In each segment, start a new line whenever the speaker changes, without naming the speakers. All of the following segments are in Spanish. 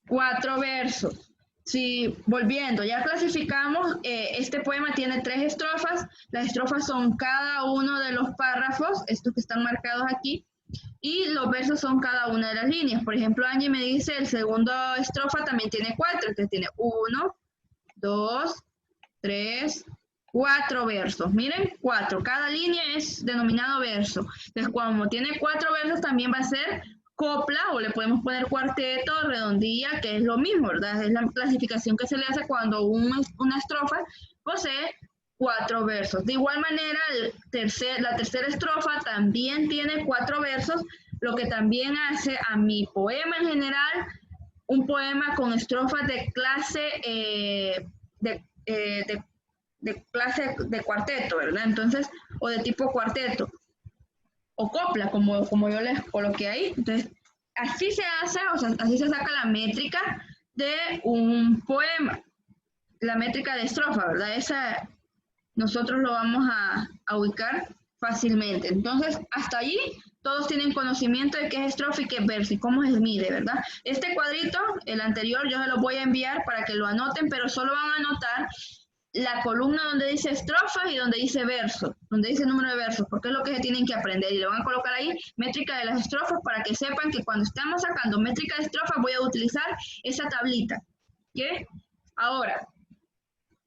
4 versos. Si, volviendo, ya clasificamos, este poema tiene 3 estrofas. Las estrofas son cada uno de los párrafos, estos que están marcados aquí, y los versos son cada una de las líneas. Por ejemplo, Angie me dice, el segundo estrofa también tiene 4, entonces tiene 1, 2, 3, 4 versos. Miren, 4. Cada línea es denominado verso. Entonces, como tiene 4 versos, también va a ser copla, o le podemos poner cuarteto, redondilla, que es lo mismo, ¿verdad? Es la clasificación que se le hace cuando una estrofa posee 4 versos. De igual manera, la tercera estrofa también tiene 4 versos, lo que también hace a mi poema en general un poema con estrofas de clase de clase de cuarteto, ¿verdad? Entonces, o de tipo cuarteto, o copla, como yo les coloqué ahí. Entonces, así se hace, o sea, así se saca la métrica de un poema, la métrica de estrofa, ¿verdad? Esa nosotros lo vamos a ubicar fácilmente. Entonces, hasta allí todos tienen conocimiento de qué es estrofa y qué es verso y cómo se mide, ¿verdad? Este cuadrito, el anterior, yo se lo voy a enviar para que lo anoten, pero solo van a anotar la columna donde dice estrofa y donde dice verso, donde dice número de versos, porque es lo que se tienen que aprender. Y le van a colocar ahí métrica de las estrofas para que sepan que cuando estamos sacando métrica de estrofa voy a utilizar esa tablita. ¿Qué? Ahora,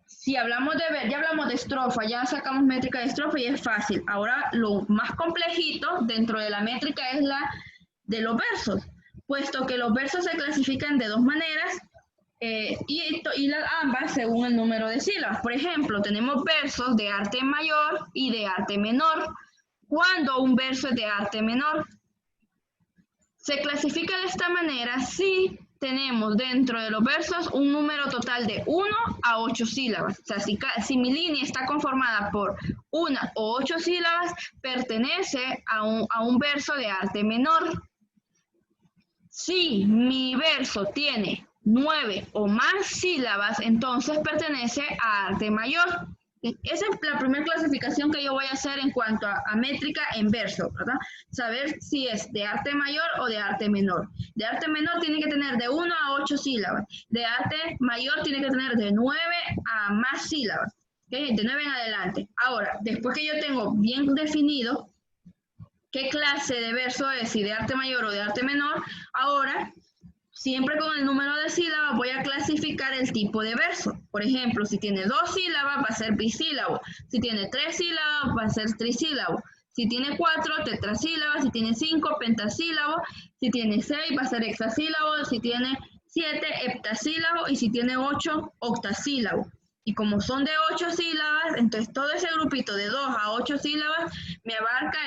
si hablamos de ver, ya hablamos de estrofa, ya sacamos métrica de estrofa y es fácil. Ahora lo más complejito dentro de la métrica es la de los versos, puesto que los versos se clasifican de dos maneras y las ambas según el número de sílabas. Por ejemplo, tenemos versos de arte mayor y de arte menor. ¿Cuándo un verso es de arte menor? Se clasifica de esta manera si tenemos dentro de los versos un número total de 1 a 8 sílabas. O sea, si mi línea está conformada por 1 o 8 sílabas, pertenece a un verso de arte menor. Si mi verso tiene 9 o más sílabas, entonces pertenece a arte mayor. Esa es la primera clasificación que yo voy a hacer en cuanto a métrica en verso, ¿verdad? Saber si es de arte mayor o de arte menor. De arte menor tiene que tener de 1 a 8 sílabas. De arte mayor tiene que tener de 9 a más sílabas. ¿Okay? De 9 en adelante. Ahora, después que yo tengo bien definido qué clase de verso es, si de arte mayor o de arte menor, ahora siempre con el número de sílabas voy a clasificar el tipo de verso. Por ejemplo, si tiene 2 sílabas va a ser bisílabo. Si tiene 3 sílabas va a ser trisílabo. Si tiene 4, tetrasílabos. Si tiene 5, pentasílabo. Si tiene 6 va a ser hexasílabo. Si tiene 7, heptasílabo. Y si tiene 8, octasílabo. Y como son de 8 sílabas, entonces todo ese grupito de 2 a 8 sílabas me abarca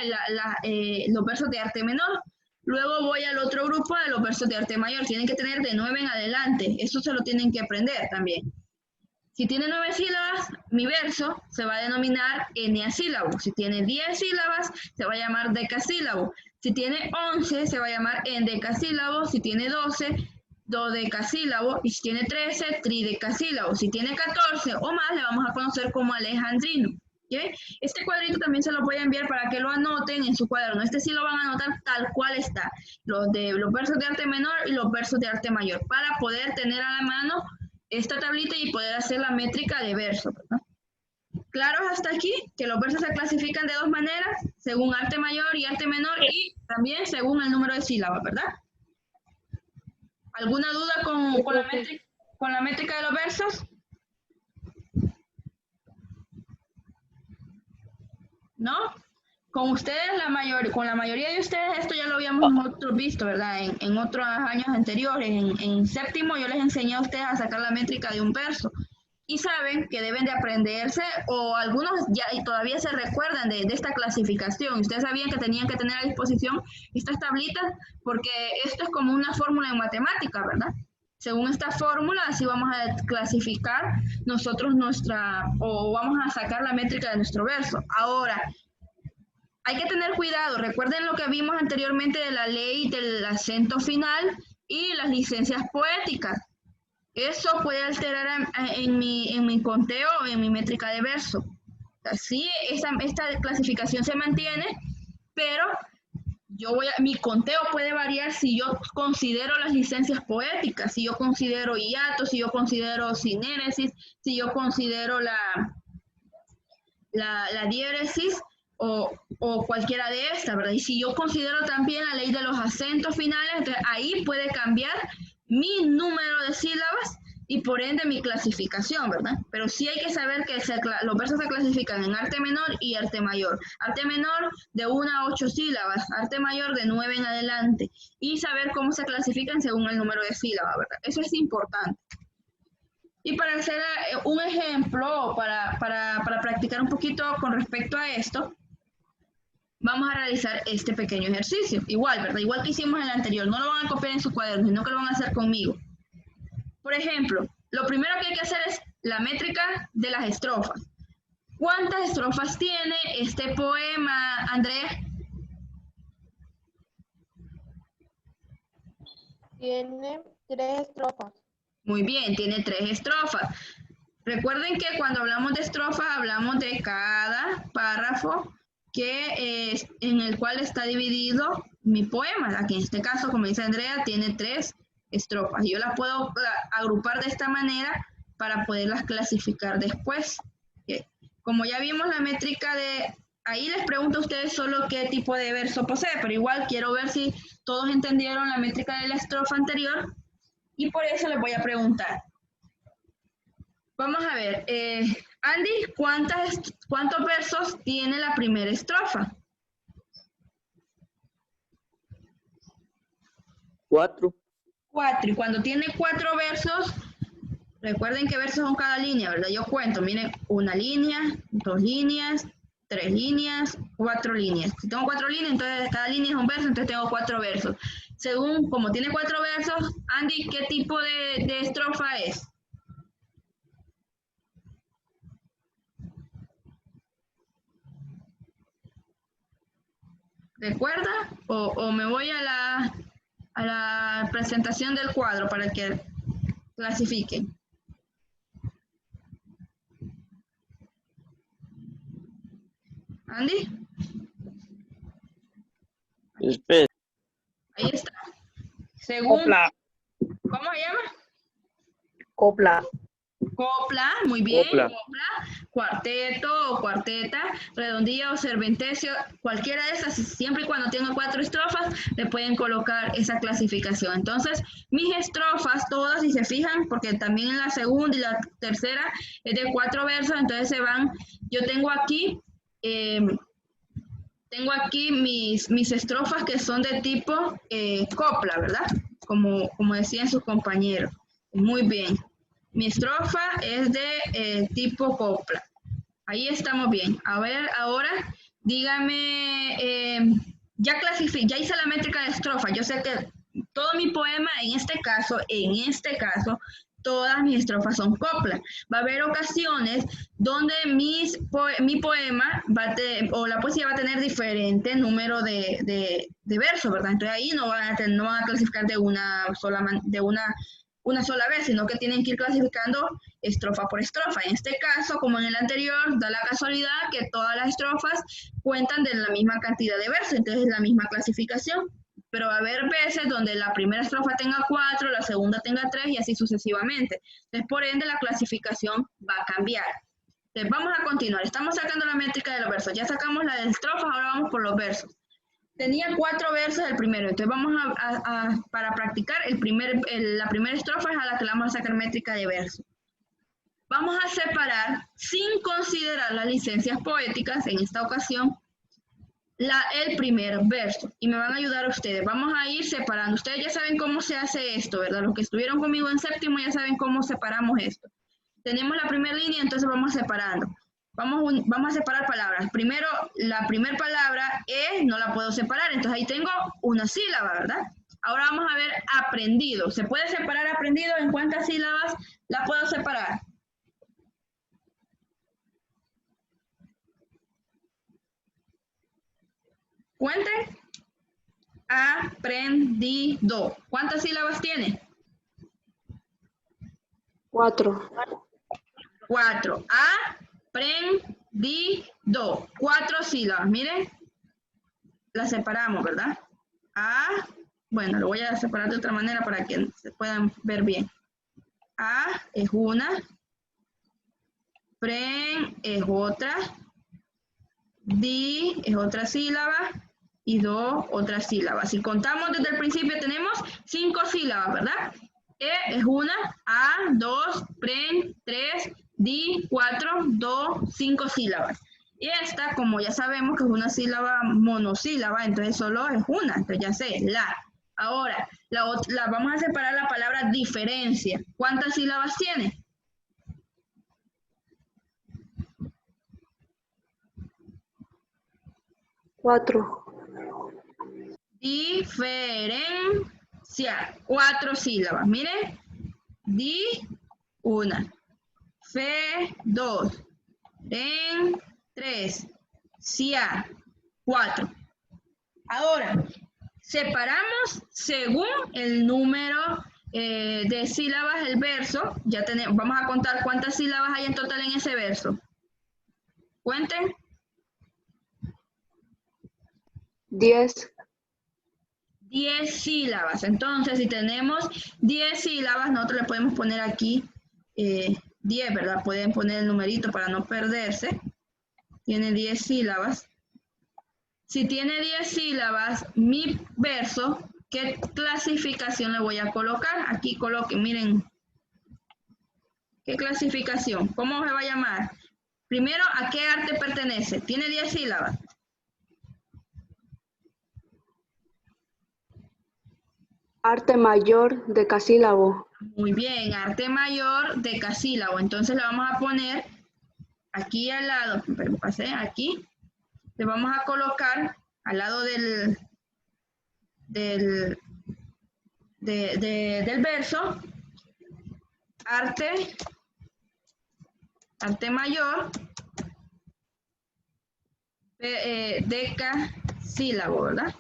los versos de arte menor. Luego voy al otro grupo de los versos de arte mayor. Tienen que tener de 9 en adelante. Eso se lo tienen que aprender también. Si tiene 9 sílabas, mi verso se va a denominar eneasílabo. Si tiene 10 sílabas, se va a llamar decasílabo. Si tiene 11, se va a llamar endecasílabo. Si tiene 12, dodecasílabo. Y si tiene 13, tridecasílabo. Si tiene 14 o más, le vamos a conocer como alejandrino. ¿Okay? Este cuadrito también se lo voy a enviar para que lo anoten en su cuaderno. Este sí lo van a anotar tal cual está. Los versos de arte menor y los versos de arte mayor. Para poder tener a la mano esta tablita y poder hacer la métrica de versos, ¿verdad? ¿Claros hasta aquí? Que los versos se clasifican de dos maneras, según arte mayor y arte menor, y también según el número de sílabas, ¿verdad? ¿Alguna duda con la métrica de los versos? ¿No? Con ustedes, con la mayoría de ustedes, esto ya lo habíamos nosotros visto, ¿verdad? En otros años anteriores, en séptimo yo les enseñé a ustedes a sacar la métrica de un verso. Y saben que deben de aprenderse, o algunos ya y todavía se recuerdan de esta clasificación. Ustedes sabían que tenían que tener a disposición estas tablitas, porque esto es como una fórmula en matemática, ¿verdad? Según esta fórmula, así vamos a clasificar nosotros o vamos a sacar la métrica de nuestro verso. Ahora, hay que tener cuidado. Recuerden lo que vimos anteriormente de la ley del acento final y las licencias poéticas. Eso puede alterar en mi conteo o en mi métrica de verso. Así, esta clasificación se mantiene, pero mi conteo puede variar si yo considero las licencias poéticas, si yo considero hiato, si yo considero sinéresis, si yo considero la diéresis o cualquiera de estas, ¿verdad? Y si yo considero también la ley de los acentos finales, entonces ahí puede cambiar mi número de sílabas y por ende mi clasificación, ¿verdad? Pero sí hay que saber que los versos se clasifican en arte menor y arte mayor. Arte menor de 1 a 8 sílabas, arte mayor de 9 en adelante. Y saber cómo se clasifican según el número de sílabas, ¿verdad? Eso es importante. Y para hacer un ejemplo, para practicar un poquito con respecto a esto, vamos a realizar este pequeño ejercicio. Igual, ¿verdad? Igual que hicimos en el anterior. No lo van a copiar en su cuaderno, sino que lo van a hacer conmigo. Por ejemplo, lo primero que hay que hacer es la métrica de las estrofas. ¿Cuántas estrofas tiene este poema, Andrea?
Tiene 3 estrofas.
Muy bien, tiene 3 estrofas. Recuerden que cuando hablamos de estrofas, hablamos de cada párrafo en el cual está dividido mi poema. Aquí en este caso, como dice Andrea, tiene 3 estrofas. Yo las puedo agrupar de esta manera para poderlas clasificar después. Como ya vimos la métrica de... Ahí les pregunto a ustedes solo qué tipo de verso posee, pero igual quiero ver si todos entendieron la métrica de la estrofa anterior y por eso les voy a preguntar. Vamos a ver, Andy, ¿cuántos versos tiene la primera estrofa?
4.
4, y cuando tiene 4 versos, recuerden que versos son cada línea, ¿verdad? Yo cuento, miren, 1 línea, 2 líneas, 3 líneas, 4 líneas. Si tengo 4 líneas, entonces cada línea es un verso, entonces tengo 4 versos. Según, como tiene 4 versos, Andy, ¿qué tipo de estrofa es? ¿Recuerda? O me voy a la presentación del cuadro para que clasifiquen. Andy.
Espera.
Ahí está. Según,
Copla.
¿cómo se llama?
Copla.
Copla, muy bien.
Copla.
Copla, cuarteto o cuarteta, redondilla o serpentecio, cualquiera de esas, siempre y cuando tenga 4 estrofas, le pueden colocar esa clasificación. Entonces, mis estrofas, todas, si se fijan, porque también en la segunda y la tercera es de 4 versos, entonces se van, yo tengo aquí mis estrofas que son de tipo copla, ¿verdad? Como decían sus compañeros. Muy bien. Mi estrofa es de tipo copla. Ahí estamos bien. A ver, ahora dígame, ya hice la métrica de estrofa. Yo sé que todo mi poema, en este caso, todas mis estrofas son copla. Va a haber ocasiones donde mi poema o la poesía va a tener diferente número de versos, ¿verdad? Entonces ahí no van a clasificar de una sola vez, sino que tienen que ir clasificando estrofa por estrofa. En este caso, como en el anterior, da la casualidad que todas las estrofas cuentan de la misma cantidad de versos, entonces es la misma clasificación. Pero va a haber veces donde la primera estrofa tenga 4, la segunda tenga 3 y así sucesivamente. Entonces, por ende, la clasificación va a cambiar. Entonces, vamos a continuar. Estamos sacando la métrica de los versos. Ya sacamos la de estrofas, ahora vamos por los versos. Tenía 4 versos el primero, entonces vamos para practicar, la primera estrofa es a la que le vamos a sacar métrica de verso. Vamos a separar, sin considerar las licencias poéticas, en esta ocasión, el primer verso. Y me van a ayudar ustedes. Vamos a ir separando. Ustedes ya saben cómo se hace esto, ¿verdad? Los que estuvieron conmigo en séptimo ya saben cómo separamos esto. Tenemos la primera línea, entonces vamos separando. Vamos a separar palabras. Primero, la primera palabra no la puedo separar, entonces ahí tengo una sílaba, ¿verdad? Ahora vamos a ver aprendido. ¿Se puede separar aprendido? ¿En cuántas sílabas la puedo separar? Cuenten. Aprendido. ¿Cuántas sílabas tiene?
4.
4. Aprendido. 4 sílabas. Miren, las separamos, ¿verdad? A, bueno, lo voy a separar de otra manera para que se puedan ver bien. A es una, pren es otra, di es otra sílaba y do otra sílaba. Si contamos desde el principio tenemos 5 sílabas, ¿verdad? E es una, a, 2, pren, 3, di, 4, do, 5 sílabas. Y esta, como ya sabemos que es una sílaba monosílaba, entonces solo es una, entonces ya sé, la. Ahora, vamos a separar la palabra diferencia. ¿Cuántas sílabas tiene?
Cuatro.
Diferencia. 4 sílabas. Mire. Di, una. Fe, 2. En, 3. Cia, 4. Ahora, separamos según el número de sílabas del verso. Ya tenemos, vamos a contar cuántas sílabas hay en total en ese verso. Cuenten.
10.
10 sílabas. Entonces, si tenemos 10 sílabas, nosotros le podemos poner aquí 10, ¿verdad? Pueden poner el numerito para no perderse. Tiene 10 sílabas. Si tiene 10 sílabas, mi verso, ¿qué clasificación le voy a colocar? Aquí coloquen, miren. ¿Qué clasificación? ¿Cómo se va a llamar? Primero, ¿a qué arte pertenece? Tiene 10 sílabas.
Arte mayor decasílabo.
Muy bien, arte mayor decasílabo. Entonces le vamos a poner aquí al lado, pero pasé aquí, le vamos a colocar al lado del verso, arte mayor, decasílabo, ¿verdad?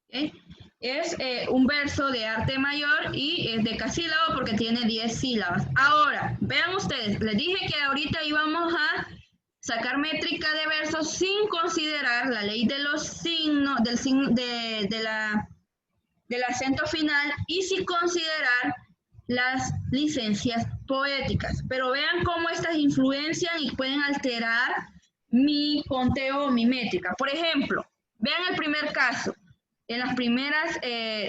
¿Okay? Es un verso de arte mayor y es decasílabo porque tiene 10 sílabas. Ahora, vean ustedes, les dije que ahorita íbamos a sacar métrica de versos sin considerar la ley de los signos, del acento final y sin considerar las licencias poéticas. Pero vean cómo estas influencian y pueden alterar mi conteo, mi métrica. Por ejemplo, vean el primer caso, en las primeras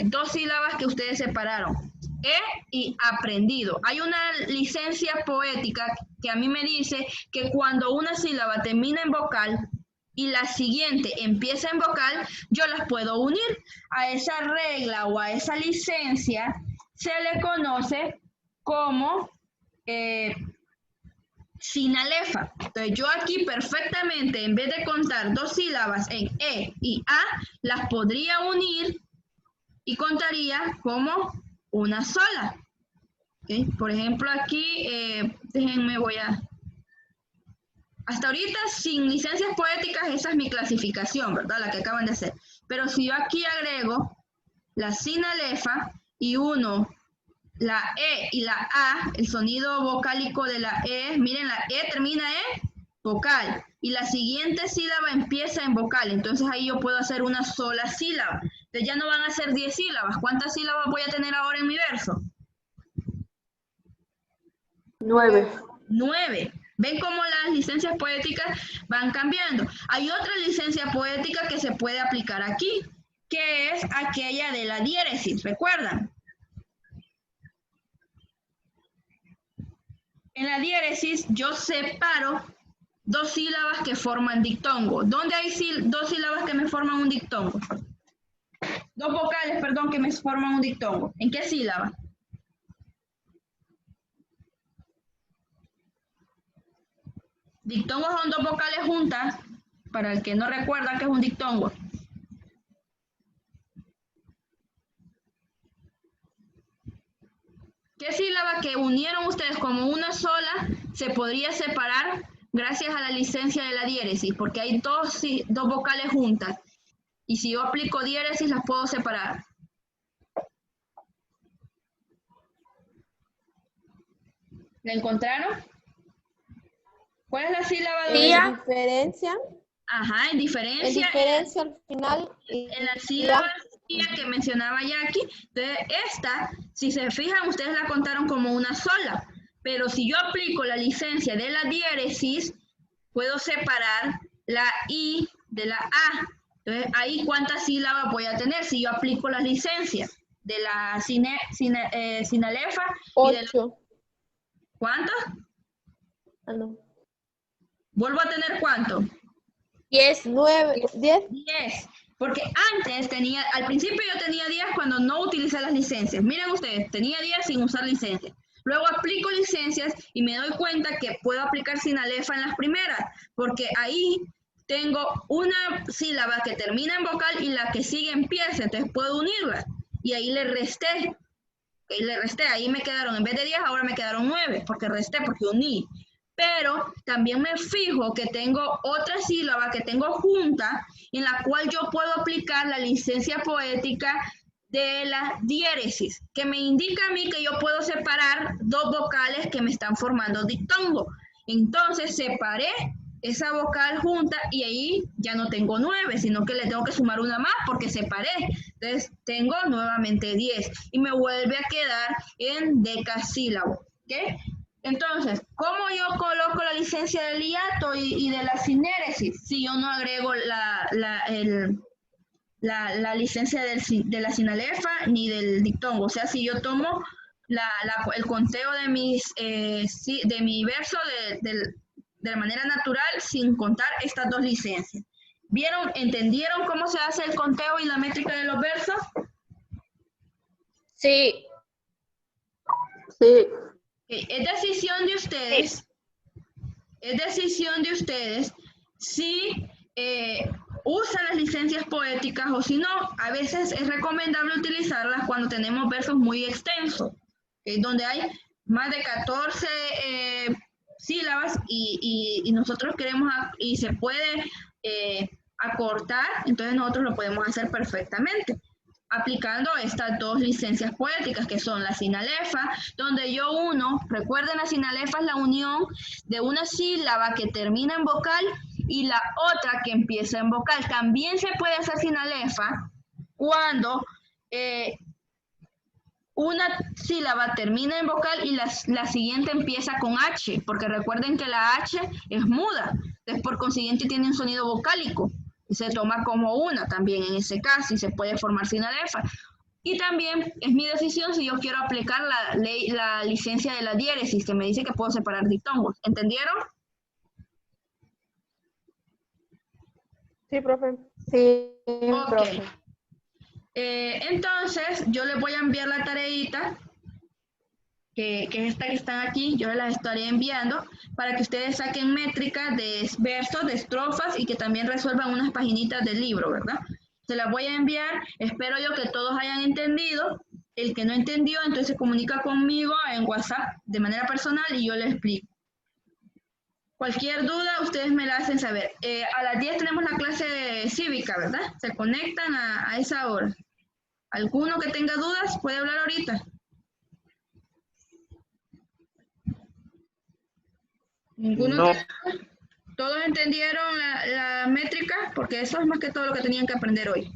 2 sílabas que ustedes separaron. Y aprendido. Hay una licencia poética que a mí me dice que cuando una sílaba termina en vocal y la siguiente empieza en vocal, yo las puedo unir. A esa regla o a esa licencia se le conoce como sinalefa. Entonces yo aquí perfectamente, en vez de contar 2 sílabas en E y A, las podría unir y contaría como una sola. ¿Okay? Por ejemplo, aquí, déjenme, hasta ahorita, sin licencias poéticas, esa es mi clasificación, ¿verdad? La que acaban de hacer. Pero si yo aquí agrego la sinalefa y uno la E y la A, el sonido vocálico de la E, miren, la E termina en vocal y la siguiente sílaba empieza en vocal, entonces ahí yo puedo hacer una sola sílaba. Entonces ya no van a ser 10 sílabas. ¿Cuántas sílabas voy a tener ahora en mi verso?
9.
9. ¿Ven cómo las licencias poéticas van cambiando? Hay otra licencia poética que se puede aplicar aquí, que es aquella de la diéresis, ¿recuerdan? En la diéresis yo separo 2 sílabas que forman dictongo. ¿Dónde hay 2 sílabas que me forman un dictongo? 2 vocales, perdón, que me forman un dictongo. ¿En qué sílaba? Dictongos son 2 vocales juntas, para el que no recuerda que es un dictongo. ¿Qué sílaba que unieron ustedes como una sola se podría separar gracias a la licencia de la diéresis? Porque hay 2 vocales juntas. Y si yo aplico diéresis, las puedo separar. ¿La encontraron? ¿Cuál es la sílaba de
¿Diferencia?
Ajá, en
En
diferencia,
diferencia al final.
en la sílaba que mencionaba Jackie. Entonces, esta, si se fijan, ustedes la contaron como una sola. Pero si yo aplico la licencia de la diéresis, puedo separar la I de la A. Entonces, ahí cuántas sílabas voy a tener si yo aplico las licencias de la sinalefa y de la...
8.
¿Cuántas?
Ah, no.
¿Vuelvo a tener cuánto?
10, 9, 10.
10. Porque antes tenía, al principio yo tenía 10 cuando no utilicé las licencias. Miren ustedes, tenía 10 sin usar licencias. Luego aplico licencias y me doy cuenta que puedo aplicar sinalefa en las primeras, porque ahí tengo una sílaba que termina en vocal y la que sigue empieza, entonces puedo unirlas. Y ahí le resté. Ahí me quedaron, en vez de 10, ahora me quedaron 9, porque resté, porque uní. Pero también me fijo que tengo otra sílaba que tengo junta, en la cual yo puedo aplicar la licencia poética de la diéresis, que me indica a mí que yo puedo separar dos vocales que me están formando dictongo. Entonces separé esa vocal junta y ahí ya no tengo 9, sino que le tengo que sumar una más porque separé. Entonces tengo nuevamente 10 y me vuelve a quedar en decasílabo. ¿Ok? Entonces, ¿cómo yo coloco la licencia del hiato y de la sinéresis si yo no agrego la licencia de la sinalefa ni del dictongo? O sea, si yo tomo el conteo de mi verso de la manera natural sin contar estas dos licencias. ¿Vieron, entendieron cómo se hace el conteo y la métrica de los versos?
Sí.
Sí.
Es decisión de ustedes si usan las licencias poéticas o si no. A veces es recomendable utilizarlas cuando tenemos versos muy extensos, donde hay más de 14 sílabas y nosotros queremos y se puede acortar, entonces nosotros lo podemos hacer perfectamente aplicando estas dos licencias poéticas que son la sinalefa, donde yo uno, recuerden, la sinalefa es la unión de una sílaba que termina en vocal y la otra que empieza en vocal. También se puede hacer sinalefa cuando una sílaba termina en vocal y la siguiente empieza con H, porque recuerden que la H es muda, entonces por consiguiente tiene un sonido vocálico. Y se toma como una también en ese caso y se puede formar sinalefa. Y también es mi decisión si yo quiero aplicar la licencia de la diéresis, que me dice que puedo separar dictongos. ¿Entendieron?
Sí, profe. Sí,
Ok.
profe.
Entonces, yo les voy a enviar la tareita, que es esta que están aquí, yo las estaré enviando para que ustedes saquen métricas de versos, de estrofas y que también resuelvan unas paginitas del libro, ¿verdad? Se las voy a enviar, espero yo que todos hayan entendido. El que no entendió, entonces se comunica conmigo en WhatsApp de manera personal y yo le explico. Cualquier duda, ustedes me la hacen saber. A las 10 tenemos la clase cívica, ¿verdad? Se conectan a esa hora. ¿Alguno que tenga dudas puede hablar ahorita? ¿Ninguno?
No.
¿Todos entendieron la métrica? Porque eso es más que todo lo que tenían que aprender hoy.